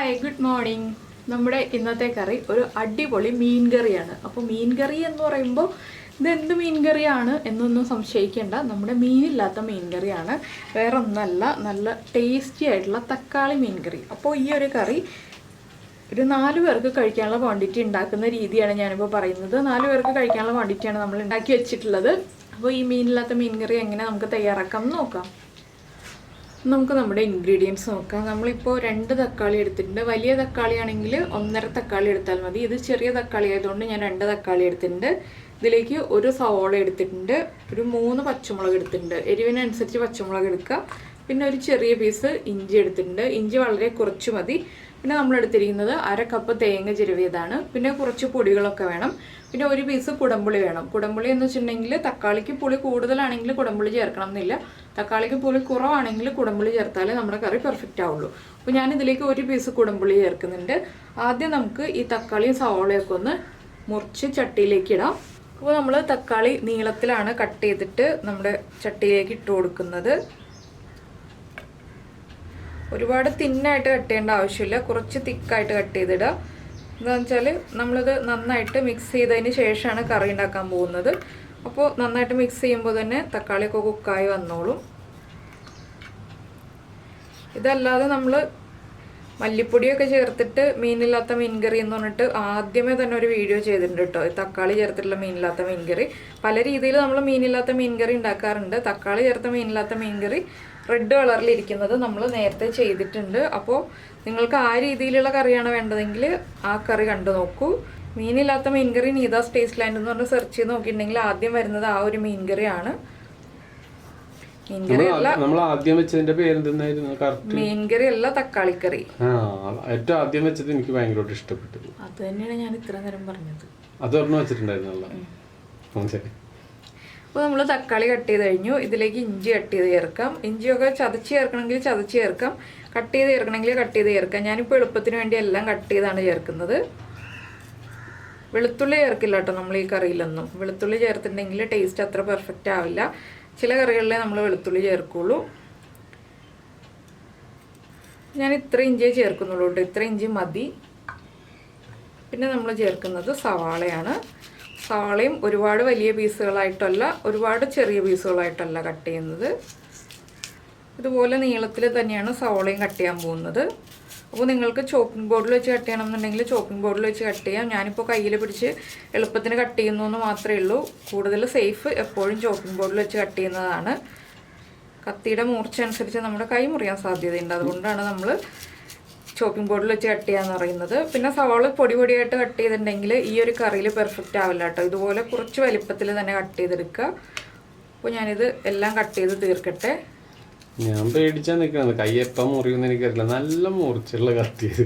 Hi good morning. നമ്മുടെ ഇന്നത്തെ കറി ഒരു അടിപൊളി മീൻ കറിയാണ്. അപ്പോൾ മീൻ കറി എന്ന് പറയുമ്പോൾ ഇതെന്ത് മീൻ കറിയാണ് എന്നൊന്നും സംശയിക്കേണ്ട. നമ്മുടെ മീനില്ലാത്ത മീൻ കറിയാണ്, വേറെ ഒന്നല്ല, നല്ല ടേസ്റ്റി ആയിട്ടുള്ള തക്കാളി മീൻ കറി. അപ്പോൾ ഈ ഒരു കറി ഒരു 4 പേർക്ക് കഴിക്കാനുള്ള ക്വാണ്ടിറ്റി ഉണ്ടാക്കുന്ന രീതിയാണ് ഞാനിപ്പോൾ പറയുന്നത്. 4 പേർക്ക് കഴിക്കാനുള്ള ക്വാണ്ടിറ്റിയാണ് നമ്മൾ ഉണ്ടാക്കി വെച്ചിട്ടുള്ളത്. അപ്പോൾ ഈ മീനില്ലാത്ത മീൻ കറി എങ്ങനെ നമുക്ക് തയ്യാറാക്കാം എന്ന് നോക്കാം. നമുക്ക് നമ്മുടെ ഇൻഗ്രീഡിയൻസ് നോക്കാം. നമ്മളിപ്പോൾ 2 തക്കാളി എടുത്തിട്ടുണ്ട്. വലിയ തക്കാളി ആണെങ്കിൽ 1.5 തക്കാളി എടുത്താൽ മതി. ഇത് ചെറിയ തക്കാളി ആയതുകൊണ്ട് ഞാൻ 2 തക്കാളി എടുത്തിട്ടുണ്ട്. ഇതിലേക്ക് ഒരു സവോള എടുത്തിട്ടുണ്ട്, ഒരു 3 പച്ചമുളക് എടുത്തിട്ടുണ്ട്. എരിവിനനുസരിച്ച് പച്ചമുളക് എടുക്കുക. പിന്നെ ഒരു ചെറിയ പീസ് ഇഞ്ചി എടുത്തിട്ടുണ്ട്. ഇഞ്ചി വളരെ കുറച്ച് മതി. പിന്നെ നമ്മൾ എടുത്തിരിക്കുന്നത് 1/2 കപ്പ് തേങ്ങ ചിരവിയതാണ്. പിന്നെ കുറച്ച് പൊടികളൊക്കെ വേണം. പിന്നെ ഒരു പീസ് കുടംപുളി വേണം. കുടംപുളി എന്ന് വെച്ചിട്ടുണ്ടെങ്കിൽ തക്കാളിക്ക് പുളി കൂടുതലാണെങ്കിൽ കുടംപുളി ചേർക്കണം എന്നില്ല. തക്കാളിക്ക് പുളി കുറവാണെങ്കിൽ കുടംപുളി ചേർത്താലേ നമ്മുടെ കറി പെർഫെക്റ്റ് ആവുള്ളൂ. അപ്പോൾ ഞാനിതിലേക്ക് ഒരു പീസ് കുടംപുളി ചേർക്കുന്നുണ്ട്. ആദ്യം നമുക്ക് ഈ തക്കാളിയും സവോളയൊക്കെ ഒന്ന് മുറിച്ച് ചട്ടിയിലേക്ക് ഇടാം. അപ്പോൾ നമ്മൾ തക്കാളി നീളത്തിലാണ് കട്ട് ചെയ്തിട്ട് നമ്മുടെ ചട്ടിയിലേക്ക് ഇട്ട് കൊടുക്കുന്നത്. ഒരുപാട് തിന്നായിട്ട് കട്ട് ചെയ്യേണ്ട ആവശ്യമില്ല, കുറച്ച് തിക്കായിട്ട് കട്ട് ചെയ്തിടുക. എന്താണെന്ന് വെച്ചാൽ നമ്മളിത് നന്നായിട്ട് മിക്സ് ചെയ്തതിന് ശേഷമാണ് കറി ഉണ്ടാക്കാൻ പോകുന്നത്. അപ്പോൾ നന്നായിട്ട് മിക്സ് ചെയ്യുമ്പോൾ തന്നെ തക്കാളിയൊക്കെ കുക്കായി വന്നോളും. ഇതല്ലാതെ നമ്മൾ മല്ലിപ്പൊടിയൊക്കെ ചേർത്തിട്ട് മീനില്ലാത്ത മീൻ കറി എന്ന് പറഞ്ഞിട്ട് ആദ്യമേ തന്നെ ഒരു വീഡിയോ ചെയ്തിട്ടുണ്ട് കേട്ടോ. തക്കാളി ചേർത്തിട്ടുള്ള മീനില്ലാത്ത മീൻ കറി. പല രീതിയിൽ നമ്മൾ മീനില്ലാത്ത മീൻ കറി ഉണ്ടാക്കാറുണ്ട്. തക്കാളി ചേർത്ത മീനില്ലാത്ത മീൻ കറി റെഡ് കളറിലിരിക്കുന്നത് നമ്മൾ നേരത്തെ ചെയ്തിട്ടുണ്ട്. അപ്പോൾ നിങ്ങൾക്ക് ആ രീതിയിലുള്ള കറിയാണ് വേണ്ടതെങ്കിൽ ആ കറി കണ്ടു നോക്കൂ. മീനില്ലാത്ത മീൻ കറി നീതാസ് ടേസ്റ്റ്ലാൻഡ് എന്ന് പറഞ്ഞ് സെർച്ച് ചെയ്ത് നോക്കിയിട്ടുണ്ടെങ്കിൽ ആദ്യം വരുന്നത് ആ ഒരു മീൻ കറിയാണ്. മീൻ കറി അല്ല, തക്കാളിക്കറി. ഏറ്റവും ആദ്യം വെച്ചത് എനിക്ക് ഭയങ്കരമായിട്ട് ഇഷ്ടപ്പെട്ടു. അത് തന്നെയാണ് ഞാൻ ഇത്ര നേരം പറഞ്ഞത്. അതൊരെണ്ണം വെച്ചിട്ടുണ്ടായിരുന്നല്ലോ. അപ്പോൾ നമ്മൾ തക്കാളി കട്ട് ചെയ്ത് കഴിഞ്ഞു. ഇതിലേക്ക് ഇഞ്ചി കട്ട് ചെയ്ത് ചേർക്കാം. ഇഞ്ചിയൊക്കെ ചതച്ച് ചേർക്കണമെങ്കിൽ ചതച്ച് ചേർക്കാം, കട്ട് ചെയ്ത് ചേർക്കണമെങ്കിൽ കട്ട് ചെയ്ത് ചേർക്കാം. ഞാനിപ്പോൾ എളുപ്പത്തിന് വേണ്ടി എല്ലാം കട്ട് ചെയ്താണ് ചേർക്കുന്നത്. വെളുത്തുള്ളി ചേർക്കില്ല കേട്ടോ നമ്മൾ ഈ കറിയിലൊന്നും. വെളുത്തുള്ളി ചേർത്തിട്ടുണ്ടെങ്കിൽ ടേസ്റ്റ് അത്ര പെർഫെക്റ്റ് ആവില്ല. ചില കറികളിലേ നമ്മൾ വെളുത്തുള്ളി ചേർക്കുള്ളൂ. ഞാൻ ഇത്ര ഇഞ്ചിയെ ചേർക്കുന്നുള്ളൂ കേട്ടോ, ഇത്ര ഇഞ്ചി മതി. പിന്നെ നമ്മൾ ചേർക്കുന്നത് സവാളയാണ്. സവാളയും ഒരുപാട് വലിയ പീസുകളായിട്ടല്ല, ഒരുപാട് ചെറിയ പീസുകളായിട്ടല്ല കട്ട് ചെയ്യുന്നത്. ഇതുപോലെ നീളത്തിൽ തന്നെയാണ് സവാളയും കട്ട് ചെയ്യാൻ പോകുന്നത്. അപ്പോൾ നിങ്ങൾക്ക് ചോപ്പിംഗ് ബോർഡിൽ വെച്ച് കട്ട് ചെയ്യണമെന്നുണ്ടെങ്കിൽ ചോപ്പിംഗ് ബോർഡിൽ വെച്ച് കട്ട് ചെയ്യാം. ഞാനിപ്പോൾ കയ്യിൽ പിടിച്ച് എളുപ്പത്തിന് കട്ട് ചെയ്യുന്നു എന്ന് മാത്രമേ ഉള്ളൂ. കൂടുതൽ സേഫ് എപ്പോഴും ചോപ്പിംഗ് ബോർഡിൽ വെച്ച് കട്ട് ചെയ്യുന്നതാണ്. കത്തിയുടെ മൂർച്ച അനുസരിച്ച് നമ്മുടെ കൈ മുറിയാൻ സാധ്യതയുണ്ട്. അതുകൊണ്ടാണ് നമ്മൾ ചോപ്പിംഗ് ബോർഡിൽ വെച്ച് കട്ട് ചെയ്യാന്ന് പറയുന്നത്. പിന്നെ സവാള പൊടി പൊടിയായിട്ട് കട്ട് ചെയ്തിട്ടുണ്ടെങ്കിൽ ഈ ഒരു കറിയിൽ പെർഫെക്റ്റ് ആവില്ല കേട്ടോ. ഇതുപോലെ കുറച്ച് വലിപ്പത്തിൽ തന്നെ കട്ട് ചെയ്തെടുക്കുക. അപ്പോൾ ഞാനിത് എല്ലാം കട്ട് ചെയ്ത് തീർക്കട്ടെ. ഞാൻ പേടിച്ചാൽ നിൽക്കുന്നത്, കൈ എപ്പം മുറിയുമെന്ന് എനിക്കറിയില്ല. നല്ല മുറിച്ചുള്ള കട്ട് ചെയ്ത്.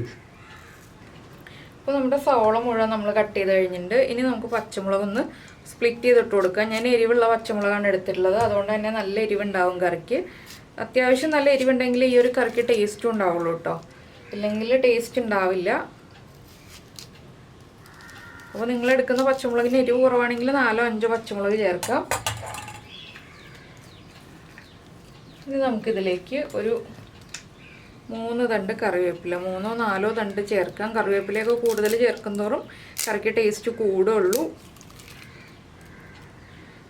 അപ്പോൾ നമ്മുടെ സവാള മുഴുവൻ നമ്മൾ കട്ട് ചെയ്ത് കഴിഞ്ഞിട്ടുണ്ട്. ഇനി നമുക്ക് പച്ചമുളക് ഒന്ന് സ്പ്ലിറ്റ് ചെയ്തിട്ട് കൊടുക്കാം. ഞാൻ എരിവുള്ള പച്ചമുളകാണ് എടുത്തിട്ടുള്ളത്, അതുകൊണ്ട് തന്നെ നല്ല എരിവുണ്ടാവും കറിക്ക്. അത്യാവശ്യം നല്ല എരിവുണ്ടെങ്കിൽ ഈ ഒരു കറിക്ക് ടേസ്റ്റും ഉണ്ടാവുള്ളൂ കേട്ടോ, ഇല്ലെങ്കിൽ ടേസ്റ്റ് ഉണ്ടാവില്ല. അപ്പോൾ നിങ്ങൾ എടുക്കുന്ന പച്ചമുളകിന് എരിവ് കുറവാണെങ്കിൽ 4-5 പച്ചമുളക് ചേർക്കാം. ഇനി നമുക്കിതിലേക്ക് ഒരു 3 തണ്ട് കറിവേപ്പില, 3-4 തണ്ട് ചേർക്കാം. കറിവേപ്പിലയൊക്കെ കൂടുതൽ ചേർക്കുന്തോറും കറിക്ക് ടേസ്റ്റ് കൂടുള്ളൂ.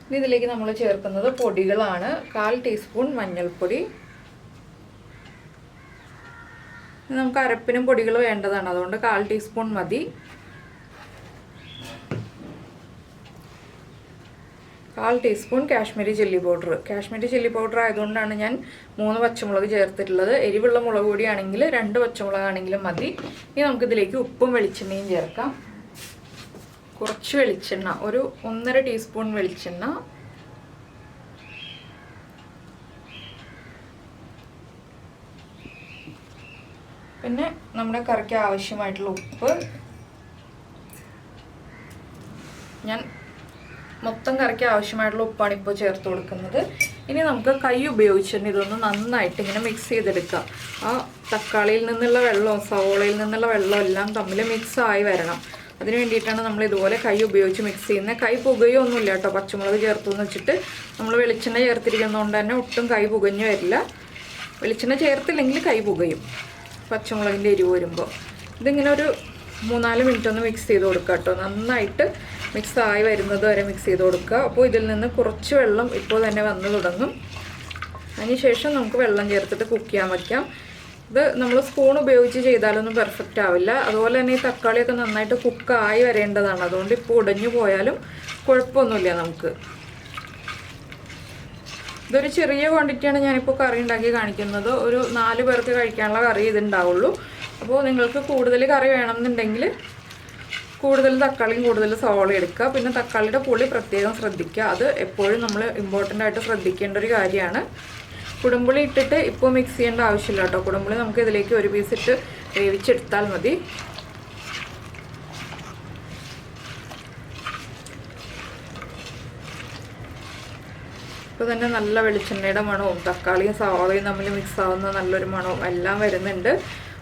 ഇനി ഇതിലേക്ക് നമ്മൾ ചേർക്കുന്നത് പൊടികളാണ്. 1/4 ടീസ്പൂൺ മഞ്ഞൾപ്പൊടി. നമുക്ക് അരപ്പിനും പൊടികൾ വേണ്ടതാണ്, അതുകൊണ്ട് 1/4 ടീസ്പൂൺ മതി. 1/4 teaspoon Kashmiri chilli powder. Kashmiri chilli powder ആയതുകൊണ്ടാണ് ഞാൻ 3 പച്ചമുളക് ചേർത്തിട്ടുള്ളത്. എരിവുള്ള മുളക് പൊടിയാണെങ്കിൽ 2 പച്ചമുളകാണെങ്കിലും മതി. ഇനി നമുക്കിതിലേക്ക് ഉപ്പും വെളിച്ചെണ്ണയും ചേർക്കാം. കുറച്ച് വെളിച്ചെണ്ണ, ഒരു 1.5 ടീസ്പൂൺ വെളിച്ചെണ്ണ. പിന്നെ നമ്മുടെ കറിക്ക് ആവശ്യമായിട്ടുള്ള ഉപ്പ്. ഞാൻ മൊത്തം കറിക്ക് ആവശ്യമായിട്ടുള്ള ഉപ്പാണ് ഇപ്പോൾ ചേർത്ത് കൊടുക്കുന്നത്. ഇനി നമുക്ക് കൈ ഉപയോഗിച്ചിട്ട് ഇതൊന്ന് നന്നായിട്ട് ഇങ്ങനെ മിക്സ് ചെയ്തെടുക്കാം. ആ തക്കാളിയിൽ നിന്നുള്ള വെള്ളവും സവോളയിൽ നിന്നുള്ള വെള്ളവും എല്ലാം തമ്മിൽ മിക്സ് ആയി വരണം. അതിന് വേണ്ടിയിട്ടാണ് നമ്മൾ ഇതുപോലെ കൈ ഉപയോഗിച്ച് മിക്സ് ചെയ്യുന്നത്. കൈ പുകയൊന്നുമില്ല കേട്ടോ, പച്ചമുളക് ചേർത്തു എന്ന് വെച്ചിട്ട് നമ്മൾ വെളിച്ചെണ്ണ ചേർത്തിരിക്കുന്നതുകൊണ്ട് തന്നെ ഒട്ടും കൈ പുകഞ്ഞു വരില്ല. വെളിച്ചെണ്ണ ചേർത്തില്ലെങ്കിൽ കൈ പുകയും. പച്ചമുളകിൻ്റെ എരിവ് വരുമ്പോൾ. ഇതിങ്ങനെ ഒരു 3-4 മിനിറ്റ് ഒന്ന് മിക്സ് ചെയ്ത് കൊടുക്കുക കേട്ടോ. നന്നായിട്ട് മിക്സ് ആയി വരുന്നത് വരെ മിക്സ് ചെയ്ത് കൊടുക്കുക. അപ്പോൾ ഇതിൽ നിന്ന് കുറച്ച് വെള്ളം ഇപ്പോൾ തന്നെ വന്ന് തുടങ്ങും. അതിനുശേഷം നമുക്ക് വെള്ളം ചേർത്തിട്ട് കുക്ക് ചെയ്യാൻ വയ്ക്കാം. ഇത് നമ്മൾ സ്പൂൺ ഉപയോഗിച്ച് ചെയ്താലൊന്നും പെർഫെക്റ്റ് ആവില്ല. അതുപോലെ തന്നെ ഈ തക്കാളിയൊക്കെ നന്നായിട്ട് കുക്കായി വരേണ്ടതാണ്. അതുകൊണ്ട് ഇപ്പോൾ ഉടഞ്ഞു പോയാലും കുഴപ്പമൊന്നുമില്ല നമുക്ക്. ഇതൊരു ചെറിയ ക്വാണ്ടിറ്റിയാണ് ഞാനിപ്പോൾ കറി ഉണ്ടാക്കി കാണിക്കുന്നത്. ഒരു 4 പേർക്ക് കഴിക്കാനുള്ള കറി ഇതുണ്ടാവുള്ളൂ. അപ്പോൾ നിങ്ങൾക്ക് കൂടുതൽ കറി വേണമെന്നുണ്ടെങ്കിൽ കൂടുതൽ തക്കാളിയും കൂടുതൽ സവാള എടുക്കുക. പിന്നെ തക്കാളിയുടെ പുളി പ്രത്യേകം ശ്രദ്ധിക്കുക. അത് എപ്പോഴും നമ്മൾ ഇമ്പോർട്ടൻ്റ് ആയിട്ട് ശ്രദ്ധിക്കേണ്ട ഒരു കാര്യമാണ്. കുടംപുളി ഇട്ടിട്ട് ഇപ്പോൾ മിക്സ് ചെയ്യേണ്ട ആവശ്യമില്ല കേട്ടോ. കുടംപുളി നമുക്ക് ഇതിലേക്ക് ഒരു പീസ് ഇട്ട് വേവിച്ചെടുത്താൽ മതി. ഇപ്പോൾ തന്നെ നല്ല വെളിച്ചെണ്ണയുടെ മണവും തക്കാളിയും സവാളയും തമ്മിൽ മിക്സ് ആവുന്ന നല്ലൊരു മണവും എല്ലാം വരുന്നുണ്ട്.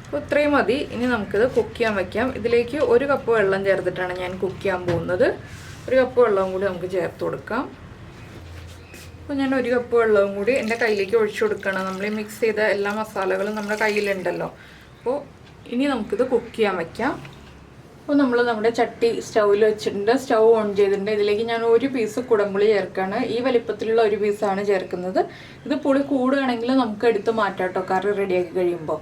അപ്പോൾ ഇത്രയും മതി. ഇനി നമുക്കിത് കുക്ക് ചെയ്യാൻ വയ്ക്കാം. ഇതിലേക്ക് 1 കപ്പ് വെള്ളം ചേർത്തിട്ടാണ് ഞാൻ കുക്ക് ചെയ്യാൻ പോകുന്നത്. 1 കപ്പ് വെള്ളവും കൂടി നമുക്ക് ചേർത്ത് കൊടുക്കാം. അപ്പോൾ ഞാൻ 1 കപ്പ് വെള്ളവും കൂടി എൻ്റെ കയ്യിലേക്ക് ഒഴിച്ചു കൊടുക്കണം. നമ്മൾ ഈ മിക്സ് ചെയ്ത എല്ലാ മസാലകളും നമ്മുടെ കയ്യിലുണ്ടല്ലോ. അപ്പോൾ ഇനി നമുക്കിത് കുക്ക് ചെയ്യാൻ വയ്ക്കാം. അപ്പോൾ നമ്മൾ നമ്മുടെ ചട്ടി സ്റ്റൗവിൽ വെച്ചിട്ടുണ്ട്. സ്റ്റൗ ഓൺ ചെയ്തിട്ടുണ്ട്. ഇതിലേക്ക് ഞാൻ 1 പീസ് കുടംപുളി ചേർക്കുകയാണ്. ഈ വലിപ്പത്തിലുള്ള 1 പീസാണ് ചേർക്കുന്നത്. ഇത് പുളി കൂടുകയാണെങ്കിൽ നമുക്ക് എടുത്ത് മാറ്റാം കേട്ടോ കറി റെഡിയാക്കി കഴിയുമ്പോൾ.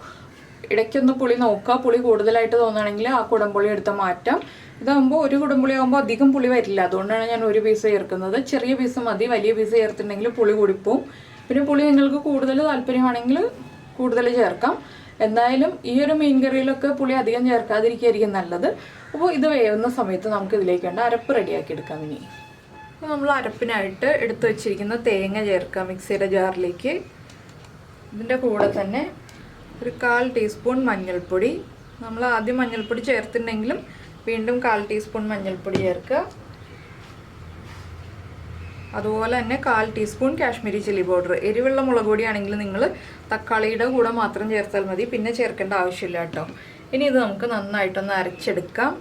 ഇടയ്ക്കൊന്ന് പുളി നോക്കുക. പുളി കൂടുതലായിട്ട് തോന്നുകയാണെങ്കിൽ ആ കുടംപുളി എടുത്ത് മാറ്റാം. ഇതാകുമ്പോൾ 1 കുടംപുളി ആകുമ്പോൾ അധികം പുളി വരില്ല. അതുകൊണ്ടാണ് ഞാൻ 1 പീസ് ചേർക്കുന്നത്. ചെറിയ പീസ് മതി. വലിയ പീസ് ചേർത്തിട്ടുണ്ടെങ്കിൽ പുളി കൂടിപ്പോവും. പിന്നെ പുളി നിങ്ങൾക്ക് കൂടുതൽ താല്പര്യമാണെങ്കിൽ കൂടുതൽ ചേർക്കാം. എന്തായാലും ഈ ഒരു മീൻ കറിയിലൊക്കെ പുളി അധികം ചേർക്കാതിരിക്കുകയായിരിക്കും നല്ലത്. അപ്പോൾ ഇത് വേവുന്ന സമയത്ത് നമുക്ക് ഇതിലേക്ക് വേണ്ട അരപ്പ് റെഡിയാക്കി എടുക്കാം. ഇനി അപ്പോൾ നമ്മൾ അരപ്പിനായിട്ട് എടുത്തു വെച്ചിരിക്കുന്ന തേങ്ങ ചേർക്കാം മിക്സിയുടെ ജാറിലേക്ക്. ഇതിൻ്റെ കൂടെ തന്നെ ഒരു 1/4 ടീസ്പൂൺ മഞ്ഞൾപ്പൊടി. നമ്മൾ ആദ്യം മഞ്ഞൾപ്പൊടി ചേർത്തിട്ടുണ്ടെങ്കിലും വീണ്ടും 1/4 ടീസ്പൂൺ മഞ്ഞൾപ്പൊടി ചേർക്കുക. അതുപോലെ തന്നെ 1/4 ടീസ്പൂൺ കാശ്മീരി ചില്ലി പൗഡർ. എരിവുള്ള മുളക് പൊടിയാണെങ്കിൽ നിങ്ങൾ തക്കാളിയുടെ കൂടെ മാത്രം ചേർത്താൽ മതി. പിന്നെ ചേർക്കേണ്ട ആവശ്യമില്ല കേട്ടോ. ഇനി ഇത് നമുക്ക് നന്നായിട്ടൊന്ന് അരച്ചെടുക്കാം.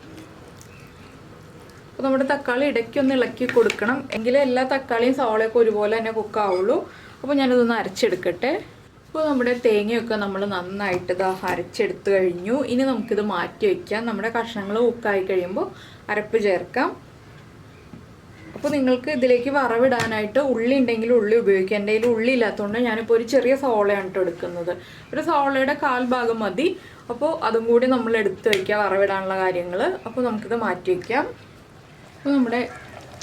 അപ്പോൾ നമ്മുടെ തക്കാളി ഇടയ്ക്കൊന്ന് ഇളക്കി കൊടുക്കണം. എങ്കിലേ എല്ലാ തക്കാളിയും സവാളയൊക്കെ ഒരുപോലെ തന്നെ കുക്കാവുള്ളൂ. അപ്പോൾ ഞാനിതൊന്ന് അരച്ചെടുക്കട്ടെ. അപ്പോൾ നമ്മുടെ തേങ്ങയൊക്കെ നമ്മൾ നന്നായിട്ട് അരച്ചെടുത്ത് കഴിഞ്ഞു. ഇനി നമുക്കിത് മാറ്റി വയ്ക്കാം. നമ്മുടെ കഷ്ണങ്ങൾ കുക്കായി കഴിയുമ്പോൾ അരപ്പ് ചേർക്കാം. അപ്പോൾ നിങ്ങൾക്ക് ഇതിലേക്ക് വറവിടാനായിട്ട് ഉള്ളി ഉണ്ടെങ്കിൽ ഉള്ളി ഉപയോഗിക്കാം. എൻ്റെ കയ്യിൽ ഉള്ളി ഇല്ലാത്തതുകൊണ്ട് ഞാനിപ്പോൾ ഒരു ചെറിയ സവാളയാണ് കേട്ടോ എടുക്കുന്നത്. ഒരു സവാളയുടെ 1/4 ഭാഗം മതി. അപ്പോൾ അതും കൂടി നമ്മൾ എടുത്ത് വയ്ക്കുക വറവിടാനുള്ള കാര്യങ്ങൾ. അപ്പോൾ നമുക്കിത് മാറ്റി വയ്ക്കാം. അപ്പോൾ നമ്മുടെ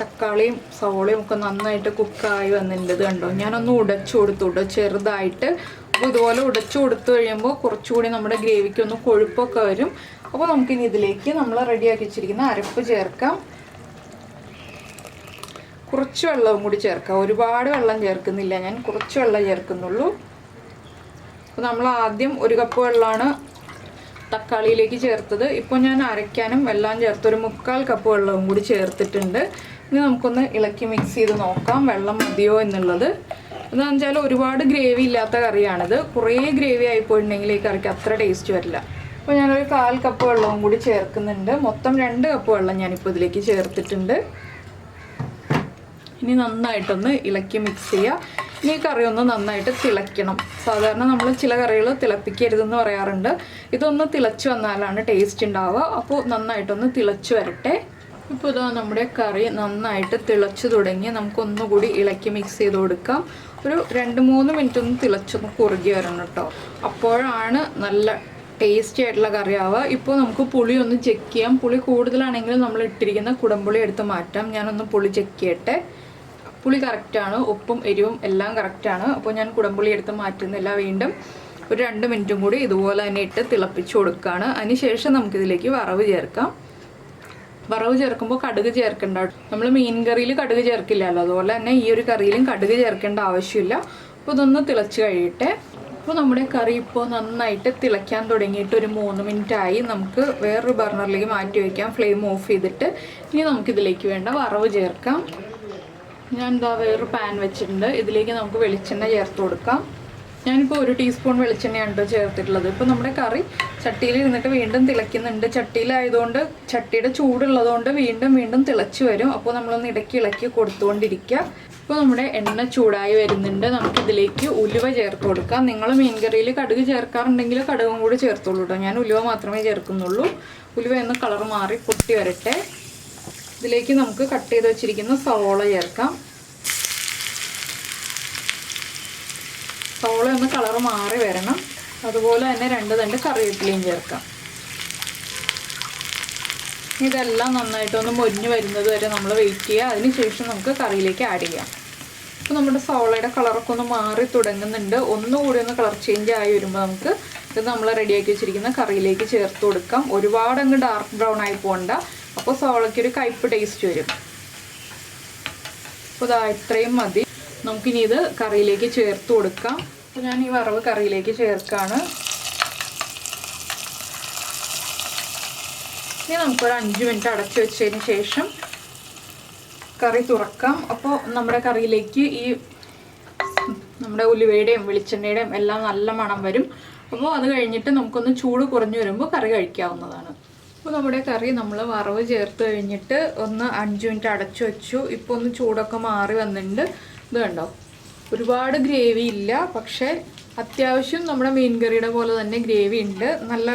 തക്കാളിയും സവാളയും ഒക്കെ നന്നായിട്ട് കുക്കായി വന്നിട്ടുണ്ട്. ഇത് കണ്ടോ, ഞാനൊന്ന് ഉടച്ചു കൊടുത്തു ചെറുതായിട്ട്. അപ്പോൾ ഇതുപോലെ ഉടച്ചു കൊടുത്തു കഴിയുമ്പോൾ കുറച്ചുകൂടി നമ്മുടെ ഗ്രേവിക്കൊന്ന് കൊഴുപ്പൊക്കെ വരും. അപ്പോൾ നമുക്കിനി ഇതിലേക്ക് നമ്മൾ റെഡിയാക്കി വെച്ചിരിക്കുന്ന അരപ്പ് ചേർക്കാം. കുറച്ച് വെള്ളവും കൂടി ചേർക്കാം. ഒരുപാട് വെള്ളം ചേർക്കുന്നില്ല ഞാൻ, കുറച്ച് വെള്ളം ചേർക്കുന്നുള്ളൂ. അപ്പോൾ നമ്മൾ ആദ്യം 1 കപ്പ് വെള്ളമാണ് തക്കാളിയിലേക്ക് ചേർത്തത്. ഇപ്പോൾ ഞാൻ അരയ്ക്കാനും എല്ലാം ചേർത്ത് ഒരു 3/4 കപ്പ് വെള്ളവും കൂടി ചേർത്തിട്ടുണ്ട്. ഇനി നമുക്കൊന്ന് ഇളക്കി മിക്സ് ചെയ്ത് നോക്കാം വെള്ളം മതിയോ എന്നുള്ളത്. എന്താണെന്ന് വെച്ചാൽ ഒരുപാട് ഗ്രേവി ഇല്ലാത്ത കറിയാണിത്. കുറേ ഗ്രേവി ആയിപ്പോയിട്ടുണ്ടെങ്കിൽ ഈ കറിക്ക് അത്ര ടേസ്റ്റ് വരില്ല. അപ്പോൾ ഞാനൊരു 1/4 കപ്പ് വെള്ളവും കൂടി ചേർക്കുന്നുണ്ട്. മൊത്തം 2 കപ്പ് വെള്ളം ഞാനിപ്പോൾ ഇതിലേക്ക് ചേർത്തിട്ടുണ്ട്. ഇനി നന്നായിട്ടൊന്ന് ഇളക്കി മിക്സ് ചെയ്യുക. ഇനി ഈ കറി ഒന്ന് നന്നായിട്ട് തിളയ്ക്കണം. സാധാരണ നമ്മൾ ചില കറികൾ തിളപ്പിക്കരുതെന്ന് പറയാറുണ്ട്. ഇതൊന്ന് തിളച്ച് വന്നാലാണ് ടേസ്റ്റ് ഉണ്ടാവുക. അപ്പോൾ നന്നായിട്ടൊന്ന് തിളച്ച് വരട്ടെ. ഇപ്പോൾ ഇതാ നമ്മുടെ കറി നന്നായിട്ട് തിളച്ച് തുടങ്ങി. നമുക്കൊന്നുകൂടി ഇളക്കി മിക്സ് ചെയ്ത് കൊടുക്കാം. ഒരു 2-3 മിനിറ്റ് ഒന്ന് തിളച്ചൊന്ന് കുറുകി വരണം കേട്ടോ. അപ്പോഴാണ് നല്ല ടേസ്റ്റി ആയിട്ടുള്ള കറി ആവുക. ഇപ്പോൾ നമുക്ക് പുളി ഒന്ന് ചെക്ക് ചെയ്യാം. പുളി കൂടുതലാണെങ്കിൽ നമ്മൾ ഇട്ടിരിക്കുന്ന കുടംപുളി എടുത്ത് മാറ്റാം. ഞാനൊന്ന് പുളി ചെക്ക് ചെയ്യട്ടെ. പുളി കറക്റ്റാണ്, ഉപ്പും എരിവും എല്ലാം കറക്റ്റാണ്. അപ്പോൾ ഞാൻ കുടംപുളി എടുത്ത് മാറ്റുന്നില്ല. വീണ്ടും ഒരു 2 മിനിറ്റും കൂടി ഇതുപോലെ തന്നെ ഇട്ട് തിളപ്പിച്ച് കൊടുക്കുകയാണ്. അതിനുശേഷം നമുക്കിതിലേക്ക് വറവ് ചേർക്കാം. വറവ് ചേർക്കുമ്പോൾ കടുക് ചേർക്കേണ്ട. നമ്മൾ മീൻ കറിയിൽ കടുക് ചേർക്കില്ലല്ലോ, അതുപോലെ തന്നെ ഈ ഒരു കറിയിലും കടുക് ചേർക്കേണ്ട ആവശ്യമില്ല. അപ്പോൾ ഇതൊന്ന് തിളച്ച് കഴിയട്ടെ. അപ്പോൾ നമ്മുടെ കറി ഇപ്പോൾ നന്നായിട്ട് തിളയ്ക്കാൻ തുടങ്ങിയിട്ട് ഒരു 3 മിനിറ്റ് ആയി. നമുക്ക് വേറൊരു ബർണറിലേക്ക് മാറ്റി വയ്ക്കാം, ഫ്ലെയിം ഓഫ് ചെയ്തിട്ട്. ഇനി നമുക്കിതിലേക്ക് വേണ്ട വറവ് ചേർക്കാം. ഞാൻ എന്താ വേറൊരു പാൻ വെച്ചിട്ടുണ്ട്. ഇതിലേക്ക് നമുക്ക് വെളിച്ചെണ്ണ ചേർത്ത് കൊടുക്കാം. ഞാനിപ്പോൾ 1 ടീസ്പൂൺ വെളിച്ചെണ്ണയാണ് കേട്ടോ ചേർത്തിട്ടുള്ളത്. ഇപ്പോൾ നമ്മുടെ കറി ചട്ടിയിൽ ഇരുന്നിട്ട് വീണ്ടും തിളയ്ക്കുന്നുണ്ട്. ചട്ടിയിലായതുകൊണ്ട് ചട്ടിയുടെ ചൂടുള്ളതുകൊണ്ട് വീണ്ടും വീണ്ടും തിളച്ച് വരും. അപ്പോൾ നമ്മളൊന്ന് ഇടയ്ക്ക് ഇളക്കി കൊടുത്തുകൊണ്ടിരിക്കുക. ഇപ്പോൾ നമ്മുടെ എണ്ണ ചൂടായി വരുന്നുണ്ട്. നമുക്കിതിലേക്ക് ഉലുവ ചേർത്ത് കൊടുക്കാം. നിങ്ങൾ മീൻ കറിയിൽ കടുക് ചേർക്കാറുണ്ടെങ്കിൽ കടുകും കൂടി ചേർത്തോളൂ കേട്ടോ. ഞാൻ ഉലുവ മാത്രമേ ചേർക്കുന്നുള്ളൂ. ഉലുവ ഒന്ന് കളർ മാറി പൊട്ടി വരട്ടെ. ഇതിലേക്ക് നമുക്ക് കട്ട് ചെയ്ത് വെച്ചിരിക്കുന്ന സവോള ചേർക്കാം. സവോള ഒന്ന് കളർ മാറി വരണം. അതുപോലെ തന്നെ 2 തണ്ട് കറിവേപ്പിലയും ചേർക്കാം. ഇതെല്ലാം നന്നായിട്ടൊന്ന് മൊരിഞ്ഞ് വരുന്നത് വരെ നമ്മൾ വെയിറ്റ് ചെയ്യുക. അതിനുശേഷം നമുക്ക് കറിയിലേക്ക് ആഡ് ചെയ്യാം. അപ്പോൾ നമ്മുടെ സവോളയുടെ കളറൊക്കെ ഒന്ന് മാറി തുടങ്ങുന്നുണ്ട്. ഒന്നുകൂടി ഒന്ന് കളർ ചേഞ്ച് ആയി വരുമ്പോൾ നമുക്ക് ഇത് നമ്മൾ റെഡിയാക്കി വെച്ചിരിക്കുന്ന കറിയിലേക്ക് ചേർത്ത് കൊടുക്കാം. ഒരുപാട് അങ്ങ് ഡാർക്ക് ബ്രൗൺ ആയി പോകണ്ട. അപ്പോൾ സവോളയ്ക്കൊരു കയ്പ്പ് ടേസ്റ്റ് വരും. അപ്പോൾ ഇതാ ഇത്രയും മതി. നമുക്കിനി ഇത് കറിയിലേക്ക് ചേർത്ത് കൊടുക്കാം. അപ്പോൾ ഞാൻ ഈ വറവ് കറിയിലേക്ക് ചേർക്കാണ്. ഇനി നമുക്കൊരു 5 മിനിറ്റ് അടച്ചു വെച്ചതിന് ശേഷം കറി തുറക്കാം. അപ്പോൾ നമ്മുടെ കറിയിലേക്ക് ഈ നമ്മുടെ ഉലുവയുടെയും വെളിച്ചെണ്ണയുടെയും എല്ലാം നല്ല മണം വരും. അപ്പോൾ അത് കഴിഞ്ഞിട്ട് നമുക്കൊന്ന് ചൂട് കുറഞ്ഞു വരുമ്പോൾ കറി കഴിക്കാവുന്നതാണ്. അപ്പോൾ നമ്മുടെ കറി നമ്മൾ വറവ് ചേർത്ത് കഴിഞ്ഞിട്ട് ഒന്ന് 5 മിനിറ്റ് അടച്ചു വെച്ചു. ഇപ്പോൾ ഒന്ന് ചൂടൊക്കെ മാറി വന്നിട്ടുണ്ട്. ഇത് കണ്ടോ, ഒരുപാട് ഗ്രേവി ഇല്ല, പക്ഷേ അത്യാവശ്യം നമ്മുടെ മീൻ കറിയുടെ പോലെ തന്നെ ഗ്രേവി ഉണ്ട്. നല്ല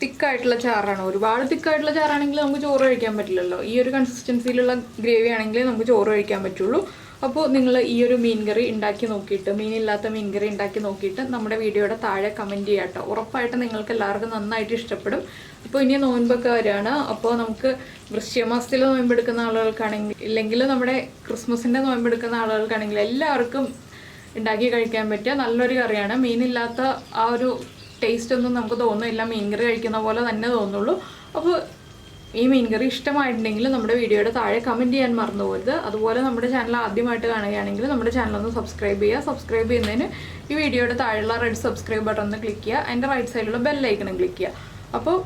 തിക്കായിട്ടുള്ള ചാറാണ്. ഒരുപാട് തിക്കായിട്ടുള്ള ചാറാണെങ്കിൽ നമുക്ക് ചോറ് കഴിക്കാൻ പറ്റില്ലല്ലോ. ഈ ഒരു കൺസിസ്റ്റൻസിയിലുള്ള ഗ്രേവി ആണെങ്കിൽ നമുക്ക് ചോറ് കഴിക്കാൻ പറ്റുള്ളൂ. അപ്പോൾ നിങ്ങൾ ഈ ഒരു മീൻ കറി ഉണ്ടാക്കി നോക്കിയിട്ട്, മീനില്ലാത്ത മീൻ കറി ഉണ്ടാക്കി നോക്കിയിട്ട് നമ്മുടെ വീഡിയോയുടെ താഴെ കമൻറ്റ് ചെയ്യാം കേട്ടോ. ഉറപ്പായിട്ട് നിങ്ങൾക്ക് എല്ലാവർക്കും നന്നായിട്ട് ഇഷ്ടപ്പെടും. അപ്പോൾ ഇനി നോയമ്പൊക്കെ വരികയാണ്. അപ്പോൾ നമുക്ക് വൃശ്ചികമാസത്തിൽ നോയമ്പെടുക്കുന്ന ആളുകൾക്കാണെങ്കിൽ, ഇല്ലെങ്കിൽ നമ്മുടെ ക്രിസ്മസിൻ്റെ നോയമ്പെടുക്കുന്ന ആളുകൾക്കാണെങ്കിൽ എല്ലാവർക്കും ഉണ്ടാക്കി കഴിക്കാൻ പറ്റിയ നല്ലൊരു കറിയാണ്. മീനില്ലാത്ത ആ ഒരു ടേസ്റ്റ് ഒന്നും നമുക്ക് തോന്നുന്നില്ല. മീൻകറി കഴിക്കുന്ന പോലെ തന്നെ തോന്നുള്ളൂ. അപ്പോൾ ഈ മീൻകറി ഇഷ്ടമായിട്ടുണ്ടെങ്കിൽ നമ്മുടെ വീഡിയോയുടെ താഴെ കമൻറ്റ് ചെയ്യാൻ മറന്നു പോകരുത്. അതുപോലെ നമ്മുടെ ചാനൽ ആദ്യമായിട്ട് കാണുകയാണെങ്കിൽ നമ്മുടെ ചാനലൊന്ന് സബ്സ്ക്രൈബ് ചെയ്യുക. സബ്സ്ക്രൈബ് ചെയ്യുന്നതിന് ഈ വീഡിയോയുടെ താഴെയുള്ള റെഡ് സബ്സ്ക്രൈബ് ബട്ടൺ ഒന്ന് ക്ലിക്ക് ചെയ്യുക. അതിൻ്റെ റൈറ്റ് സൈഡിലുള്ള ബെല്ലൈക്കണം ക്ലിക്ക് ചെയ്യുക. അപ്പോൾ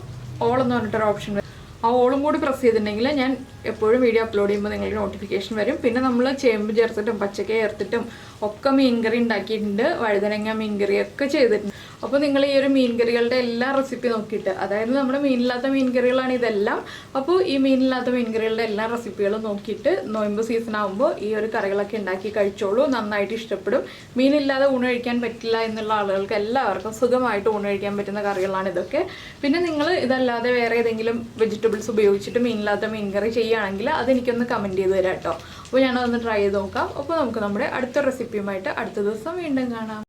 ഓൾ എന്ന് പറഞ്ഞിട്ടൊരു ഓപ്ഷൻ വരും. ആ ഓളും കൂടി പ്രസ് ചെയ്തിട്ടുണ്ടെങ്കിൽ ഞാൻ എപ്പോഴും വീഡിയോ അപ്ലോഡ് ചെയ്യുമ്പോൾ നിങ്ങൾക്ക് നോട്ടിഫിക്കേഷൻ വരും. പിന്നെ നമ്മൾ ചേമ്പ് ചേർത്തിട്ടും പച്ചക്ക ചേർത്തിട്ടും ഒക്കെ മീൻകറി ഉണ്ടാക്കിയിട്ടുണ്ട്. വഴുതനങ്ങ മീൻകറിയൊക്കെ ചെയ്തിട്ടുണ്ട്. അപ്പോൾ നിങ്ങൾ ഈ ഒരു മീൻകറികളുടെ എല്ലാ റെസിപ്പി നോക്കിയിട്ട്, അതായത് നമ്മുടെ മീനില്ലാത്ത മീൻകറികളാണ് ഇതെല്ലാം. അപ്പോൾ ഈ മീനില്ലാത്ത മീൻകറികളുടെ എല്ലാ റെസിപ്പികളും നോക്കിയിട്ട് നോയമ്പ് സീസൺ ആകുമ്പോൾ ഈ ഒരു കറികളൊക്കെ ഉണ്ടാക്കി കഴിച്ചോളൂ. നന്നായിട്ട് ഇഷ്ടപ്പെടും. മീനില്ലാതെ ഊണ് കഴിക്കാൻ പറ്റില്ല എന്നുള്ള ആളുകൾക്ക് എല്ലാവർക്കും സുഖമായിട്ട് ഊണ് കഴിക്കാൻ പറ്റുന്ന കറികളാണ് ഇതൊക്കെ. പിന്നെ നിങ്ങൾ ഇതല്ലാതെ വേറെ ഏതെങ്കിലും വെജിറ്റബിൾസ് ഉപയോഗിച്ചിട്ട് മീനില്ലാത്ത മീൻകറി ചെയ്യുകയാണെങ്കിൽ അതെനിക്കൊന്ന് കമൻറ്റ് ചെയ്ത് തരാം കേട്ടോ. അപ്പോൾ ഞാനതൊന്ന് ട്രൈ ചെയ്ത് നോക്കാം. അപ്പോൾ നമുക്ക് നമ്മുടെ അടുത്ത റെസിപ്പിയുമായിട്ട് അടുത്ത ദിവസം വീണ്ടും കാണാം.